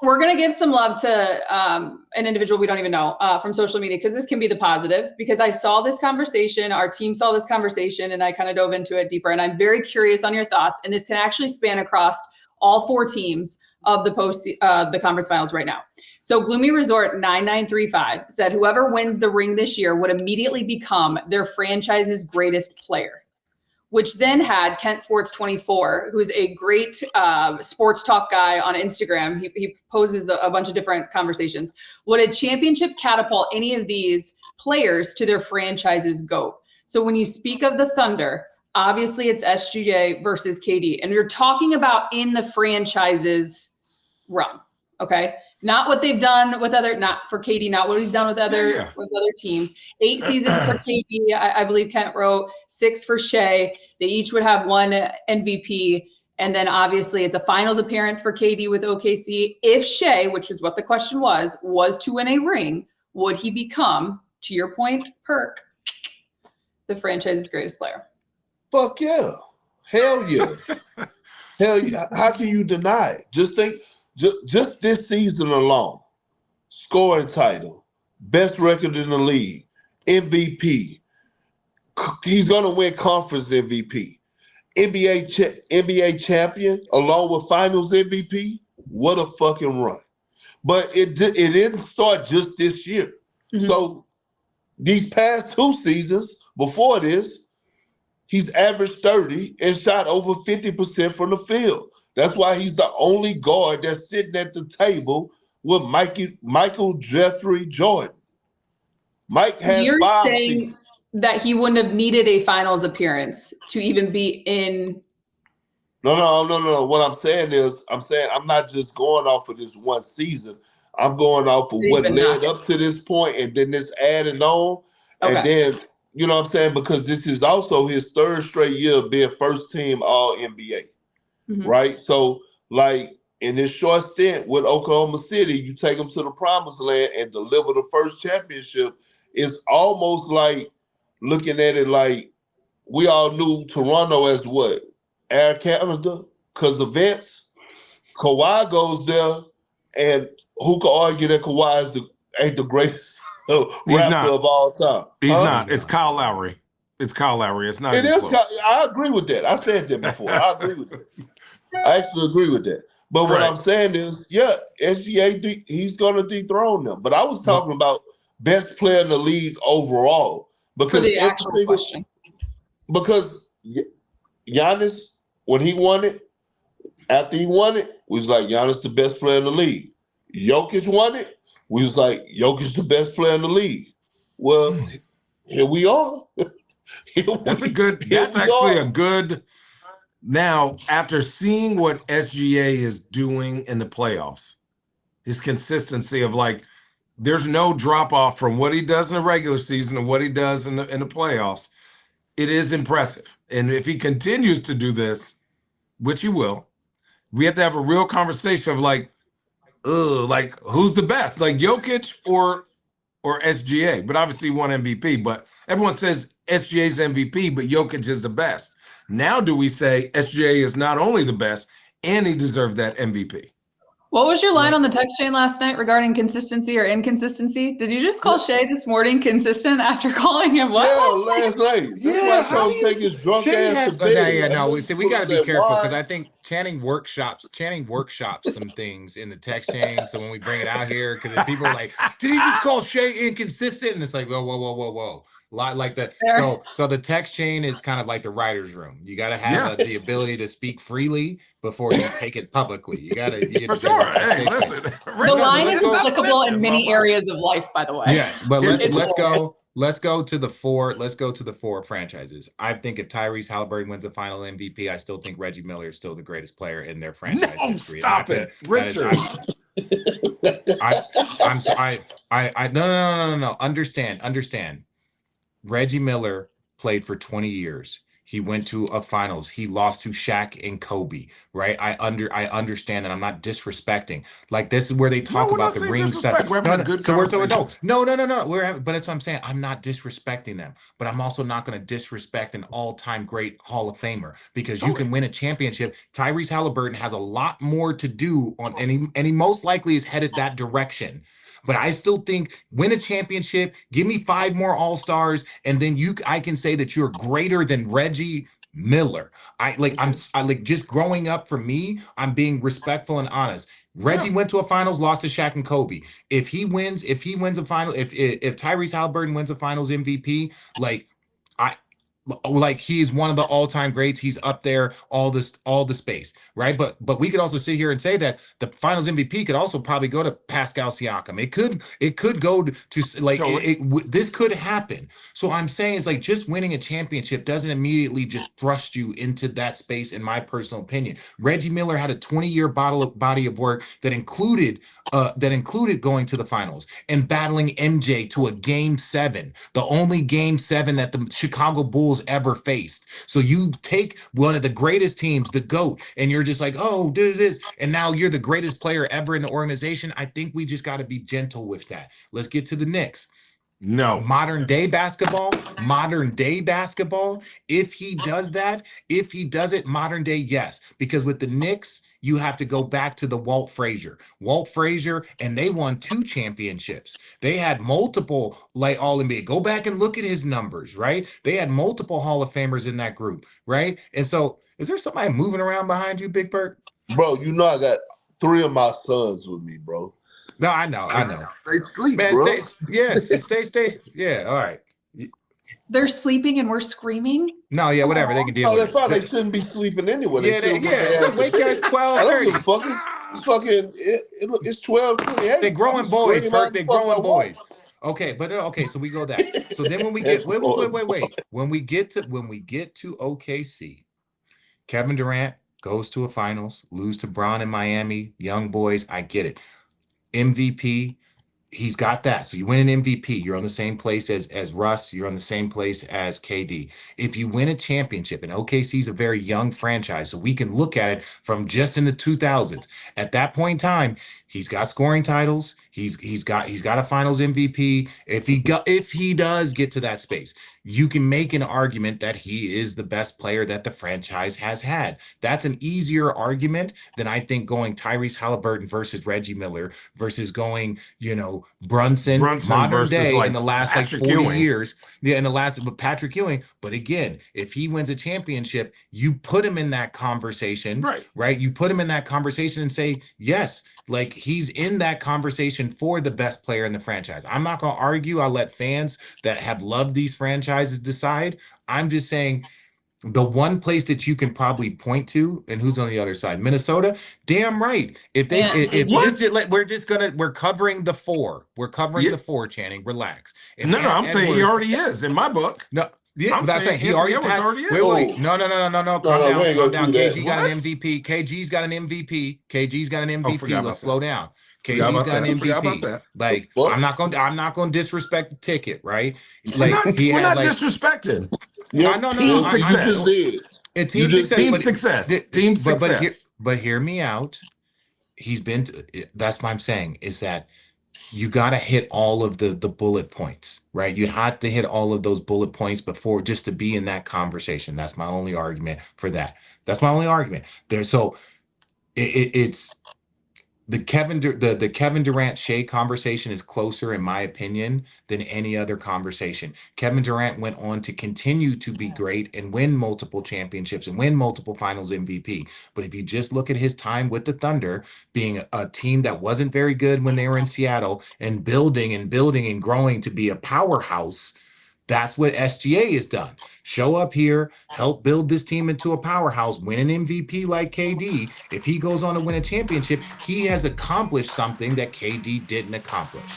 we're going to give some love to an individual we don't even know from social media, because this can be the positive, because I saw this conversation, our team saw this conversation, and I kind of dove into it deeper. And I'm very curious on your thoughts. And this can actually span across all 4 teams of the conference finals right now. So Gloomy Resort 9935 said, whoever wins the ring this year would immediately become their franchise's greatest player, which then had Kent Sports 24, who's a great sports talk guy on Instagram. He poses a bunch of different conversations. Would a championship catapult any of these players to their franchise's GOAT? So when you speak of the Thunder, obviously it's SGA versus KD, and you're talking about in the franchise's run, okay? Not what they've done with not for KD, not what he's done with other teams. 8 seasons for KD, I believe Kent wrote, 6 for Shai. They each would have 1 MVP. And then obviously it's a finals appearance for KD with OKC. If Shai, which is what the question was to win a ring, would he become, to your point, Perk, the franchise's greatest player? Fuck yeah. Hell yeah. Hell yeah. How can you deny it? Just think, just this season alone, scoring title, best record in the league, MVP. He's going to win conference MVP. NBA champion along with finals MVP. What a fucking run. But it didn't start just this year. Mm-hmm. So these past 2 seasons before this, he's averaged 30 and shot over 50% from the field. That's why he's the only guard that's sitting at the table with Michael Jeffrey Jordan. Mike has You're 5 saying seasons. That he wouldn't have needed a finals appearance to even be in. No. What I'm saying is, I'm not just going off of this one season. I'm going off of what led up to this point, and then this adding on. Okay. And then, you know what I'm saying? Because this is also his 3rd straight year of being first team All-NBA. Mm-hmm. Right? So, like, in this short stint with Oklahoma City, you take them to the promised land and deliver the first championship. It's almost like looking at it like we all knew Toronto as what? Air Canada? Because of Vince. Kawhi goes there, and who could argue that Kawhi ain't the greatest rapper of all time? He's not. It's Kyle Lowry. It's Kyle Lowry. It's not. It is. I agree with that. I said that before. I agree with that. I actually agree with that. But what I'm saying is, SGA, he's going to dethrone them. But I was talking about best player in the league overall. Because for the actual question. Because Giannis, when he won it, after he won it, we was like, Giannis the best player in the league. Jokic won it, we was like, Jokic the best player in the league. Well, here we are. That's actually a good. Now, after seeing what SGA is doing in the playoffs, his consistency of like, there's no drop off from what he does in the regular season and what he does in the playoffs. It is impressive. And if he continues to do this, which he will, we have to have a real conversation of like who's the best, like Jokic or SGA? But obviously he won MVP, but everyone says SGA's MVP, but Jokic is the best. Now do we say SGA is not only the best and he deserved that MVP? What was your line on the text chain last night regarding consistency or inconsistency? Did you just call Shai this morning consistent after calling him what? Yeah, last night. That's why I told him take his drunk ass to bed. We got to be careful because I think Channing workshops some things in the text chain. So when we bring it out here, because people are like, did he just call Shai inconsistent? And it's like, whoa. Like that. So the text chain is kind of like the writer's room. You got to have the ability to speak freely before you take it publicly. You got to. Hey, listen. The line is applicable in many areas of life, by the way. Yes, but let's go to the 4. Let's go to the 4 franchises. I think if Tyrese Haliburton wins a final MVP, I still think Reggie Miller is still the greatest player in their franchise history. Stop it, Richard. No. Understand. Reggie Miller played for 20 years. He went to a finals. He lost to Shaq and Kobe, right? I understand that. I'm not disrespecting. Like, this is where they talk we're about not the saying ring disrespect. stuff. We're having a good So conversation. no. But that's what I'm saying. I'm not disrespecting them, but I'm also not going to disrespect an all-time great Hall of Famer, because you can win a championship. Tyrese Haliburton has a lot more to do on, and he most likely is headed that direction. But I still think win a championship, give me 5 more All-Stars, and then I can say that you're greater than Reggie Miller. I'm like, just growing up, for me, I'm being respectful and honest. Reggie went to a finals, lost to Shaq and Kobe. If he wins a final, if Tyrese Haliburton wins a finals MVP, like he's one of the all-time greats. He's up there, all the space, right? But we could also sit here and say that the finals MVP could also probably go to Pascal Siakam. It could go to like, this could happen. So I'm saying it's like, just winning a championship doesn't immediately just thrust you into that space, in my personal opinion. Reggie Miller had a 20-year body of work that included going to the finals and battling MJ to a Game 7, the only Game 7 that the Chicago Bulls ever faced. So you take one of the greatest teams, the GOAT, and you're just like, oh, did this, and now you're the greatest player ever in the organization. I think we just got to be gentle with that. Let's get to the Knicks. No. Modern day basketball, if he does it modern day, yes. Because with the Knicks, you have to go back to the Walt Frazier, and they won 2 championships. They had multiple, like, All-NBA. Go back and look at his numbers, right? They had multiple Hall of Famers in that group, right? And so, is there somebody moving around behind you, Big Perk? Bro, you know I got 3 of my sons with me, bro. No, I know. They sleep, Man, bro. stay. Yeah, all right. They're sleeping and we're screing. No, yeah, whatever. They can deal with That's fine. it. They shouldn't be sleeping anyway. Wake you guys 12:30. I don't give a fuck. It's fucking. It's 12:28. They're growing boys, Perk. They're growing boys. Okay, so we go that. So then when we get wait. When we get to OKC, Kevin Durant goes to a finals, lose to Bron in Miami, young boys. I get it. MVP, he's got that. So you win an MVP, you're on the same place as Russ, you're on the same place as KD. If you win a championship, and OKC is a very young franchise, so we can look at it from just in the 2000s. At that point in time, he's got scoring titles. He's got a finals MVP. If he does get to that space, you can make an argument that he is the best player that the franchise has had. That's an easier argument than, I think, going Tyrese Haliburton versus Reggie Miller versus going, Brunson modern day, like, in the last Patrick 40 Ewing. Years. Yeah, in the last with Patrick Ewing. But again, if he wins a championship, you put him in that conversation, right? You put him in that conversation and say, yes, like, he's in that conversation for the best player in the franchise. I'm not going to argue. I'll let fans that have loved these franchises decide. I'm just saying, the one place that you can probably point to, and who's on the other side, Minnesota, damn right. We're covering the 4. We're covering the 4, Channing. Relax. I'm saying he already is in my book. No. Yeah, I'm saying he already passed. Wait. No. Calm down. KG got an MVP. KG's got an MVP. Let's slow down. KG's got an MVP. Like, I'm not going to disrespect the ticket, right? Like, we're not disrespecting. Yeah, team success. Team success. But hear me out. That's what I'm saying, is that you got to hit all of the bullet points, right? You have to hit all of those bullet points before, just to be in that conversation. That's my only argument for that. That's my only argument there. So it's the Kevin Durant Shai conversation is closer, in my opinion, than any other conversation. Kevin Durant went on to continue to be great and win multiple championships and win multiple finals MVP. But if you just look at his time with the Thunder, being a team that wasn't very good when they were in Seattle, and building and growing to be a powerhouse, that's what SGA has done. Show up here, help build this team into a powerhouse, win an MVP like KD. If he goes on to win a championship, he has accomplished something that KD didn't accomplish.